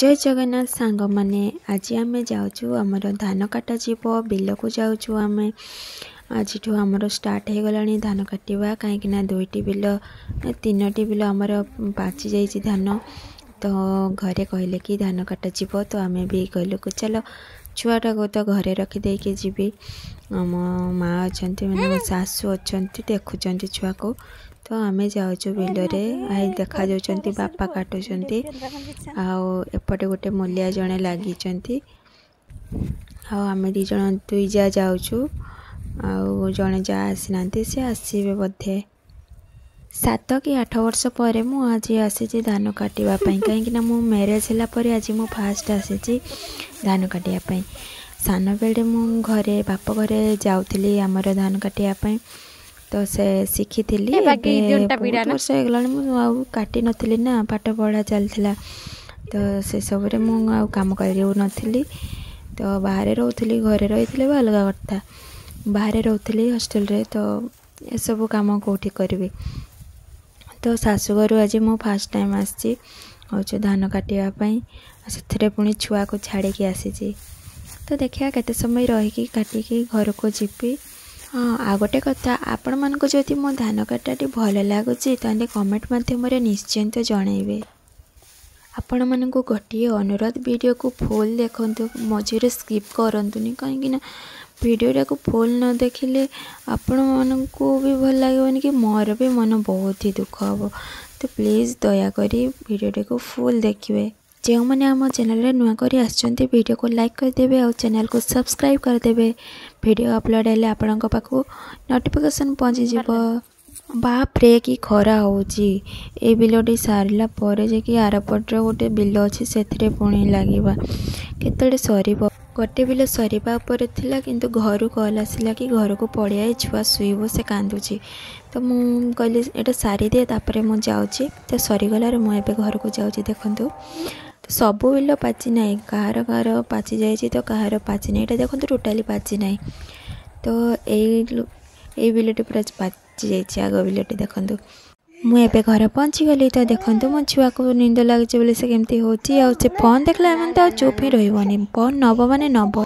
जय जगन्नाथ सांग माने आज आम जाऊँ आमर धान काटा जीव बिल को जाऊँ आम आज आमर स्टार्ट हो गला धान काटा कहीं दुईटी बिल तीनोटी बिल आमर पाची जाइए धान तो घरे कहले कि धान काटा जीव तो आम भी कहलु कि चलो छुआटा को तो घरे रखीदे जी आम माँ अच्छा मैंने मो सासू अच्छा देखुं छुआ को तो आम जाऊँ बिलरे आई देखा जाऊँ बापा काटुंट आउटे गोटे मूलिया जड़े लगी आम दी जन दुई जा जाऊँ आउ जड़े जा आसीना सी आसवे बोधे 7 कि 8 वर्ष पर मु आज आसी धान काटापी कहीं मो मैरेज है आज मु फास्ट आसी धान काटापी सान बेले मु घरे बाप घरे जाऊली आमर धान काटापी तो से शिखी वर्ष हो काटी नी ना पाठ पढ़ा चलता तो से सब कम करी तो बाहर रोली घरे रही अलग कथा बाहर रोली हॉस्टल रे तो ये सब कम कौटी करी तो शाशुघर आज मो फास्ट टाइम आसी धान काटापी से पुणी छुआ को छाड़ी आसी तो देखिए केते समय रही काटिकी घर को जीपी हाँ आ गोटे कथा आपण मानक जदि मो धान काटाटी भल लगुच ताले कमेंट माध्यम निश्चिंत जनइबे आपण मानक गोटे अनुरोध वीडियो को फुल देखंतु मझिरे स्किप करंतुनी कहीं वीडियोटा को फुल न देखिले आपण मानक भी भल लगेनि कि मोर भी मन बहुत ही दुख हम तो प्लीज दया करी वीडियोटा को फुल देखिए जो मैंने आम चैनल नुआ कर वीडियो को लाइक करदे और चैनल को सब्सक्राइब करदे वीडियो अपलोड हेल्ले आपण पाखु नोटिफिकेशन पहुँची जीव बाप रे कि खरा होची ए बिलटी सारला परे जे कि आरपटर गोटे बिल अच्छी से पुणी लगे केतटे सर गोटे बिल सरीबा उपरे थिला किंतु घर कॉल आसला कि घर को पड़िया छुआ शुइब से कांदुची तो मु कहली एटा सारी दे तापर मु जाऊँगी तो सरीगलार मुझे घर को जाऊँगी देखूँ तो सबू बिल पाची ना कहार कहार पाची जाइए तो कहार पाची ना यहाँ देखो टोटाली पाची ना तो ये बिलटी पूरा पाची जाइए आग बिलटी देखूँ मुझे घर पहुँची गली तो देखूँ मो छुआ को निंद लगे बोले से केमती होची से फोन देखला तो चुप ही रही फोन नब माने नब।